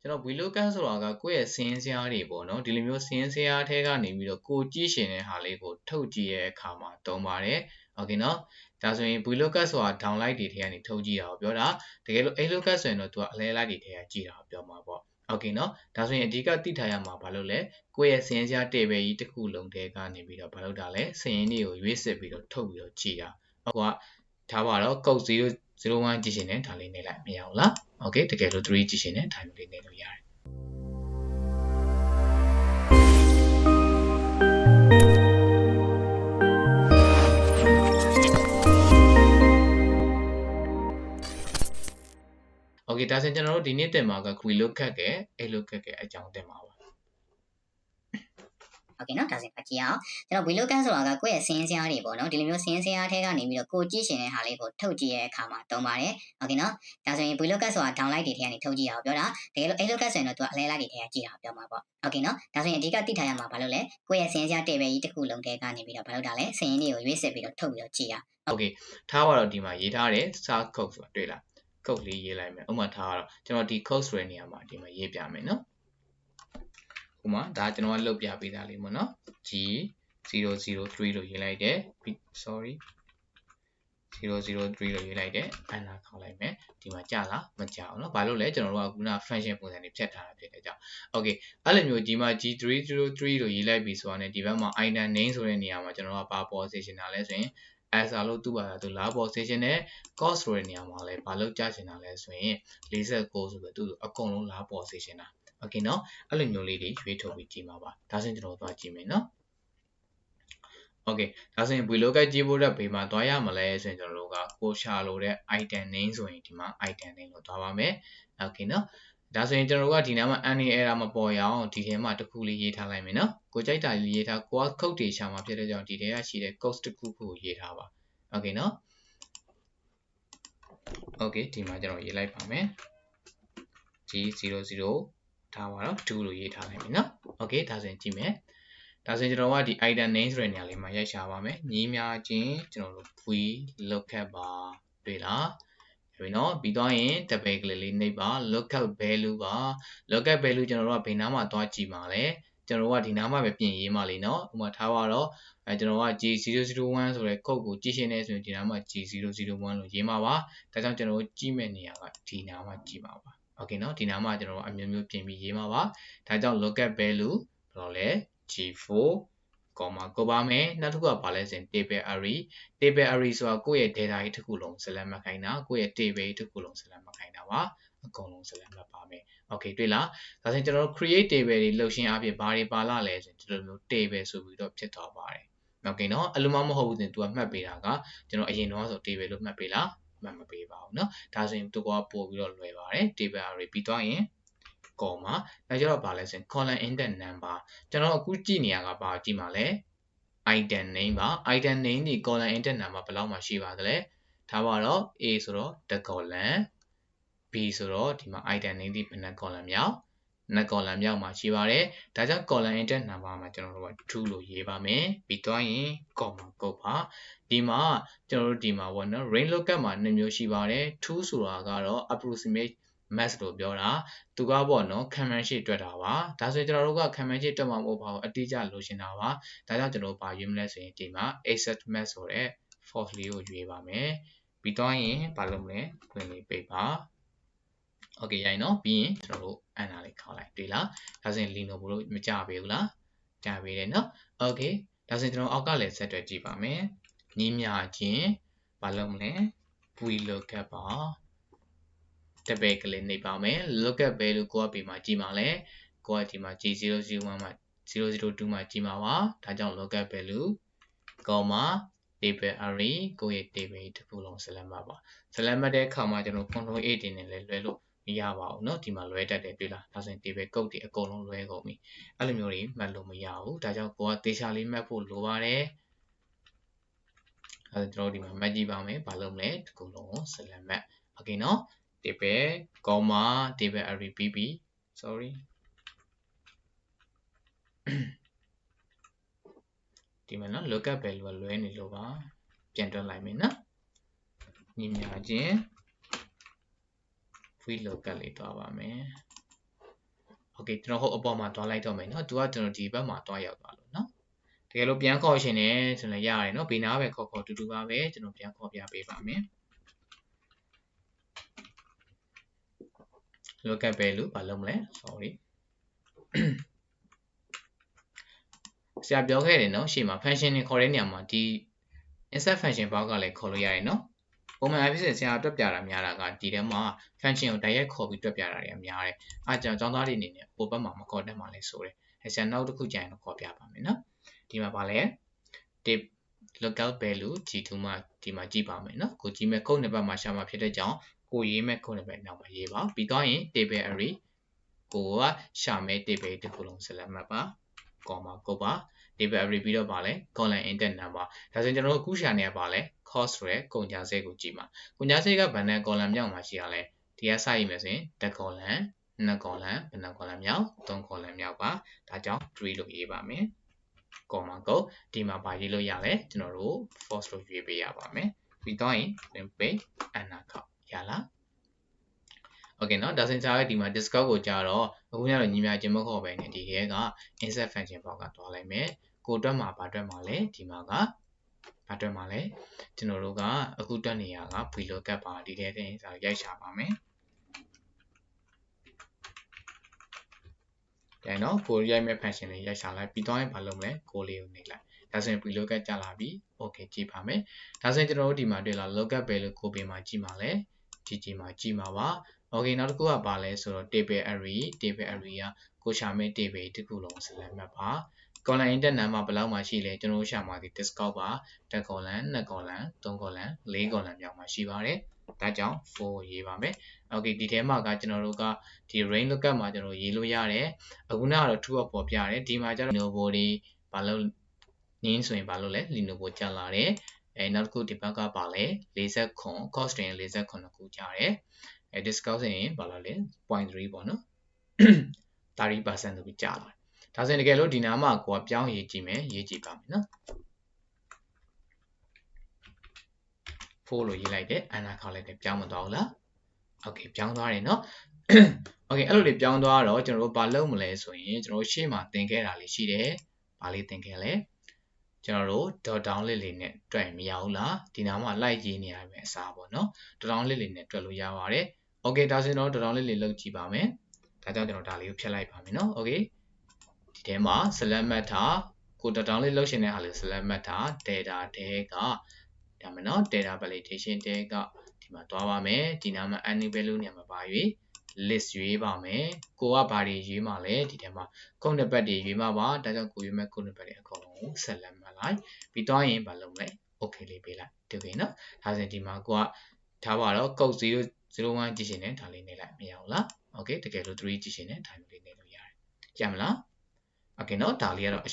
ကျွန်တော် VLOOKUP ဆိုတာကကိုယ့်ရဲ့စင်းစရာတွေပေါ့နော်ဒီလိုမျိုးစင်းစရာထဲကနေပြီးတော့ကိုကြည့်ရှင်တဲ့ဟာလေးကိုထုတ်ကြည့်ရဲ့အခါမှာသုံးပါတယ်โอเคเนาะဒါဆိုရင် VLOOKUP ဆိုတာ download တွေထဲကနေထုတ်ကြည့်တာကိုပြောတာတကယ်လို့ VLOOKUP ဆိုရင်တော့သူကအလဲလိုက်တွေထဲကကြည့်တာကိုပြောမှာပေါ့โอเคเนาะဒါဆိုရင်အဓိကသိထားရမှာဘာလို့လဲကိုယ့်ရဲ့စင်းစရာ table ကြီးတစ်ခုလုံးထဲကနေပြီးတော့ဘာလို့တာလဲစင်းတွေကိုရွေးစစ်ပြီးတော့ထုတ်ပြီးတော့ကြည့်တာဟိုကထားပါတော့ code 001ကြည့်ရှင်နဲ့ဒါလေးနေလိုက်မရဘူးလားโอเคတကယ်လို့3ကြည့်ရှင်နဲ့ဒါလေးနေလို့ရတယ်โอเคဒါဆိုရင်ကျွန်တော်တို့ဒီနေ့တင်မှာက VLOOKUP ကVLOOKUP ကအကြောင်းတင်မှာပါโอเคเนาะဒါဆိုရင်ကြည့်အောင်ကျွန်တော် VLOOKUP ဆိုတာကကိုယ့်ရဲ့စင်းစရာတွေပေါ့เนาะဒီလိုမျိုးစင်းစရာထဲကနေပြီးတော့ကိုကြည့်ရှင်တဲ့ဟာလေးကိုထုတ်ကြည့်ရဲ့အခါမှာသုံးပါတယ်โอเคเนาะဒါဆိုရင် VLOOKUP ဆိုတာ download တွေထဲကနေထုတ်ကြည့်တာကိုပြောတာတကယ်လို့ VLOOKUP ဆိုရင်တော့သူကအလဲလိုက်တွေထဲကကြည့်တာကိုပြောမှာပေါ့โอเคเนาะဒါဆိုရင်အဓိကသိထားရမှာဘာလို့လဲကိုယ့်ရဲ့စင်းစရာ table ကြီးတစ်ခုလုံးထဲကနေပြီးတော့ဘာလို့တာလဲစင်းတွေကိုရွေးစစ်ပြီးတော့ထုတ်ပြီးတော့ကြည့်တာโอเคထားပါတော့ဒီမှာရေးထားတဲ့ start code ဆိုတာတွေ့လား code လေးရေးလိုက်မယ်ဥပမာထားတော့ကျွန်တော်ဒီ code ဆိုတဲ့နေရာမှာဒီမှာရေးပြမယ်နော်ဥပမာဒါကျွန်တော်ကလုပ်ပြပေးတာလေးပေါ့နော် G003 လို့ရေးလိုက်တယ် sorry 003လို့ရေးလိုက်တယ် enter ခေါက်လိုက်မယ်ဒီမှာကြာလားမကြာဘူးเนาะဘာလို့လဲကျွန်တော်တို့ကခုန function ပုံစံတွေဖြတ်ထားတာဖြစ်တဲ့ကြောင့် okay အဲ့လိုမျိုးဒီမှာ G303 လို့ရေးလိုက်ပြီဆိုတာနဲ့ဒီဘက်မှာ item name ဆိုတဲ့နေရာမှာကျွန်တော်တို့ကဘာ position တာလဲဆိုရင် as လို့သူ့ဘာသာသူလာ position နဲ့ cost ဆိုတဲ့နေရာမှာလဲဘာလို့ကြာချင်တာလဲဆိုရင်49ဆိုပြီးသူအကုန်လုံးလာ position တာ okay เนาะအဲ့လိုမျိုးလေးတွေရွေးထုတ်ပြီးကြည့်မှာပါဒါဆိုရင်ကျွန်တော်တို့သွားကြည့်မယ်เนาะOkay ဒါဆိုရင် VLOOKUP ကြည့်ဖို့အတွက်ဘေးမှာသွားရမလဲဆိုရင်ကျွန်တော်တို့ကကိုရှာလို့တဲ့ item name ဆိုရင်ဒီမှာ item name လို့သွားပါမယ် Okay เนาะဒါဆိုရင်ကျွန်တော်တို့ကဒီနားမှာ any error မပေါ်ရအောင်ဒီထဲမှာတစ်ခုလေးရေးထားလိုက်မယ်เนาะကိုကြိုက်တာလေးရေးထားကိုက code တွေရှာမှာဖြစ်တဲ့ကြောင့်ဒီထဲကရှိတဲ့ code တစ်ခုခုကိုရေးထားပါ Okay เนาะ Okay ဒီမှာကျွန်တော်ရေးလိုက်ပါမယ် G00 ထားပါတော့2လို့ရေးထားလိုက်မယ်เนาะ Okay ဒါဆိုရင်ကြည့်မယ်ဒါဆိုရင်ကျွန်တော်ကဒီ item name ဆိုတဲ့နေရာလေးမှာရိုက်ရှာပါမယ်ညီးများချင်းကျွန်တော်တို့ VLOOKUP ပါတွေ့လားပြီเนาะပြီးသွားရင်တပည့်ကလေးနှိပ်ပါ lookup value ပါ lookup value ကျွန်တော်တို့ကဘယ်နားမှာသွားကြည့်မှာလဲကျွန်တော်တို့ကဒီနားမှာပဲပြင်ရေးမှာလေเนาะဥပမာထားပါတော့ကျွန်တော်က G001 ဆိုတဲ့ code ကိုကြည့်ရှင်းနေဆိုရင်ဒီနားမှာ G001 လို့ရေးမှာပါဒါကြောင့်ကျွန်တော်တို့ကြည့်မဲ့နေရာကဒီနားမှာကြည့်မှာပါ Okay เนาะဒီနားမှာကျွန်တော်တို့အမျိုးမျိုးပြင်ပြီးရေးမှာပါဒါကြောင့် lookup value ဘယ်လိုလဲ G4 ကိုပါမယ်နောက်တစ်ခုကဘာလဲဆိုရင် table array ဆိုတာကိုယ့်ရဲ့ data ကြီးတစ်ခုလုံး select မှတ်ခိုင်းတာကိုယ့်ရဲ့ table ကြီးတစ်ခုလုံး select မှတ်ခိုင်းတာပါအကုန်လုံး select မှတ်ပါမယ် Okay တွေ့လားဒါဆိုရင်ကျွန်တော်တို့ create table တွေလုပ်ရှင်းအပြင်ဘာတွေပါလာလဲဆိုရင်ဒီလိုမျိုး table ဆိုပြီးတော့ဖြစ်သွားပါတယ် Okay เนาะအဲ့လိုမှမဟုတ်ဘူးဆိုရင် तू ကမှတ်ပေးတာကကျွန်တော်အရင်တော့ဆို table လို့မှတ်ပေးလားမှတ်မပေးပါဘူးเนาะဒါဆိုရင် तू ကပို့ပြီးတော့လွယ်ပါတယ် table array ပြီးသွားရင်comma နောက်ကျတော့ဘာလဲဆိုရင် column index number ကျွန်တော်အခုကြည့်နေရတာဘာကြည့်မှာလဲ item name ပါ item name ဒီ column index number ဘယ်လောက်မှရှိပါသလဲထားပါတော့ A ဆိုတော့တစ် column B ဆိုတော့ဒီမှာ item name ဒီဘယ်နှ column မြောက်2 column မြောက်မှာရှိပါတယ်ဒါကြောင့် column index number မှာကျွန်တော်တို့က2လို့ရေးပါမယ်ပြီးသွားရင် comma ကုတ်ပါဒီမှာကျွန်တော်တို့ဒီမှာပေါ့နော် range lookup မှာ2မျိုးရှိပါတယ်2ဆိုတာကတော့ approximate max လို့ပြောတာသူကပေါ့နော်ခံမှန်းရှိတွက်တာပါဒါဆိုရင်ကျွန်တော်တို့ကခံမှန်းရှိတွက်မှာမဟုတ်ပါဘူးအတိအကျလိုချင်တာပါဒါကြောင့်ကျွန်တော်ဘာရွေးမလဲဆိုရင်ဒီမှာ exact max ဆိုတဲ့ false လေးကိုရွေးပါမယ်ပြီးတော့ရင်ဘာလုပ်မလဲခွင့်လေးပိတ်ပါ Okay ရိုင်းနော်ပြီးရင်ကျွန်တော်တို့ enter လေးခေါက်လိုက်တွေ့လားဒါဆိုရင် lino ဘလို့မကြပေးဘူးလားကြပေးတယ်နော် Okay ဒါဆိုရင်ကျွန်တော်အောက်ကလည်းဆက်တွက်ကြည့်ပါမယ်ညီးမြချင်းဘာလုပ်မလဲ VLOOKUP ပါတပည့်ကလေးနေပါမယ် lookup value ကိုကပြီးမှကြည့်ပါလဲကိုကဒီမှာ G001 မှာ002မှာကြည့်မှာပါဒါကြောင့် lookup value comma table array ကိုရဲ့ table တစ်ခုလုံး select မှတ်ပါ select မှတ်တဲ့အခါမှာကျွန်တော် control A တင်နေလဲလွှဲလို့မရပါဘူးเนาะဒီမှာလွှဲတတ်တယ်တွေ့လားဒါဆိုရင် table code တွေအကုန်လုံးလွှဲကုန်ပြီအဲ့လိုမျိုးတွေမှတ်လို့မရဘူးဒါကြောင့်ကိုကသေချာလေးမှတ်ဖို့လိုပါတယ်အဲ့တော့ကျွန်တော်ဒီမှာမှတ်ကြည့်ပါမယ်ဘာလုပ်မလဲတစ်ခုလုံးကို select မှတ် Okay เนาะtable comma table array bb sorry ဒီမှာနော် lookup value လွဲနေလို့ပါပြန်တွက်လိုက်မယ်နော်ညီများချင်း VLOOKUP လေးတွားပါမယ် okay ကျွန်တော်ဟုတ်အပေါ်မှာတွားလိုက်တော့မယ်เนาะသူကကျွန်တော်ဒီဘက်မှာတွားရောက်သွားလို့เนาะတကယ်လို့ပြန်ခေါ်ရှင်နေဆိုရင်ရတယ်เนาะဘေးနားပဲခေါ်တူတူပါပဲကျွန်တော်ပြန်ခေါ်ပြပေးပါမယ် lookup value ဘာလုပ်မလဲ sorry ဆရာပြောခဲ့တယ်เนาะရှေ့မှာ function တွေခေါ်တဲ့နေရာမှာဒီ insert function ဘောက်ကလည်းခေါ်လို့ရတယ်เนาะပုံမှန်အဖြစ်ဆရာတွက်ပြတာများတာကဒီထဲမှာ function ကိုတိုက်ရိုက်ခေါ်ပြီးတွက်ပြတာတွေများတယ်အားကြောင့်ကျောင်းသားတွေအနေနဲ့ပို့ဘက်မှာမခေါ်တတ်မှလည်းဆိုတယ်ဆရာနောက်တစ်ခုကြရင်တော့ခေါ်ပြပါမယ်เนาะဒီမှာပါလဲ tip lookup value g2 မှာဒီမှာကြည့်ပါမယ်เนาะကိုကြည့်မဲ့ခုတ်နှစ်ဘက်မှာရှာမှာဖြစ်တဲ့ကြောင့်ကိုရေးမဲ့ခုတ်နှစ်ဘက်နောက်မှာရေးပါပြီးတော့ရင် table array ကိုကရှာမဲ့ table တစ်ခုလုံး select မှတ်ပါ comma ကိုပါ table array ပြီးတော့ပါလဲ column index number ဒါဆိုရင်ကျွန်တော်တို့အခုရှာနေရပါလဲ cost ဆိုရယ်ကုန်ကျစရိတ်ကိုကြည့်ပါကုန်ကျစရိတ်ကဘယ်နှ column မြောက်မှာရှိရလဲဒီကစရည်မယ်ဆိုရင်တစ် column 2 column ဘယ်နှ column မြောက်3 column မြောက်ပါဒါကြောင့်3လို့ရေးပါမယ် comma ကိုဒီမှာပါရေးလို့ရလဲကျွန်တော်တို့ false လို့ရွေးပေးရပါမယ်ပြီးတော့ရင် page enter ခေါက်ရလား okay เนาะဒါဆိုရင်ဒီမှာ discount ကိုကြာတော့အခုညတော့ညီမချင်းမခေါ်ပဲねဒီထဲက insert function ဘောက်ကတွားလိုက်မယ်ကိုတွက်မှာဘာတွက်မှာလဲဒီမှာကဘာတွက်မှာလဲကျွန်တော်တို့ကအခုတွက်နေရက VLOOKUP ပါဒီထဲတင်ဆိုရိုက်ရှာပါမယ်ဒါเนาะကိုရိုက်မဲ့ function လေးရိုက်ရှာလိုက်ပြီးတော့ရင်ဘာလုပ်မလဲကိုလေးကိုနှိပ်လိုက်ဒါဆိုရင် VLOOKUP ကြာလာပြီ okay ကြည့်ပါမယ်ဒါဆိုရင်ကျွန်တော်တို့ဒီမှာတွေ့လာ lookup value ကိုပြင်မှာကြည့်မှာလဲကြည့်မှာပါ okay နောက်တစ်ခုကပါလဲဆိုတော့ table array ကကိုရှာမဲ့ table တစ်ခုလုံး select မှတ်ပါ column index number ဘယ်လောက်မှရှိလဲကျွန်တော်တို့ရှာမှာဒီ discount ပါတစ် column 2 column 3 column 4 column မြောက်မှာရှိပါတယ်ဒါကြောင့်4ရေးပါမယ် okay ဒီထဲမှာကကျွန်တော်တို့ကဒီ range lookup မှာကျွန်တော်ရေးလို့ရတယ်အခုနကတော့ true ပေါ်ပြရတယ်ဒီမှာကျတော့ lenovo တွေဘာလို့နင်းဆိုရင်ဘာလို့လဲ lenovo ကျန်လာတယ်နောက်တစ်ခုဒီဘက်ကပါလဲ49 cost တင်49ခုကျတယ်discount ဆိုရင်ဘာလို့လဲ 0.3 ပေါ့နော် 30% ဆိုပြီးကျလာတယ်ဒါဆိုရင်တကယ်လို့ဒီနားမှာကိုကပြောင်းရေးကြည့်မယ်ရေးကြည့်ပါမယ်နော်4လို့ရေးလိုက်တယ်အနာခေါက်လိုက်တယ်ပြောင်းမသွားဘူးလား okay ပြောင်းသွားတယ်နော် okay အဲ့လိုလေးပြောင်းသွားတော့ကျွန်တော်တို့ဘာလုပ်မလဲဆိုရင်ကျွန်တော်တို့ရှေ့မှာသင်ခဲ့တာလေးရှိတယ်ဘာလေးသင်ခဲ့လဲကျွန်တော်တို့ dot down လေးနဲ့တွက်မရဘူးလားဒီနားမှာလိုက်ရေးနေရမယ်အစားပေါ့နော် dot down လေးနဲ့တွက်လို့ရပါတယ် okay ဒါဆိုရင်တော့ dot down လေးလုပ်ကြည့်ပါမယ်ဒါကြောင့်ကျွန်တော်ဒါလေးကိုဖျက်လိုက်ပါမယ်နော် okay ဒီထဲမှာ select မှတ်ထားကို dot down လေးလုပ်ရှင်တဲ့ဟာလေး select မှတ်ထား data တဲကဒါမှနော် data validation တဲကဒီမှာတွားပါမယ်ဒီနားမှာ any value နေရာမှာပါ၍ list ရွေးပါမယ်ကိုကဘာတွေရွေးမှာလဲဒီထဲမှာခုတ်နှစ်ပတ်တွေရွေးမှာပါဒါကြောင့်ကိုရွေးမဲ့ခုတ်နှစ်ပတ်တွေအကုန်လုံးကို select မှတ်လိုက်ပြီးတော့ရင်ဘာလုပ်မလဲ okay လေးပေးလိုက်တူပြီနော်ဒါဆိုရင်ဒီမှာကိုကထားပါတော့ code 001ကြည့်ရှင်နဲ့ဒါလေးနေလိုက်မရဘူးလား okay တကယ်လို့3ကြည့်ရှင်နဲ့ဒါမျိုးလေးနေလို့ရတယ်ကြမ်းမလား okay နော်ဒါလေးကတော့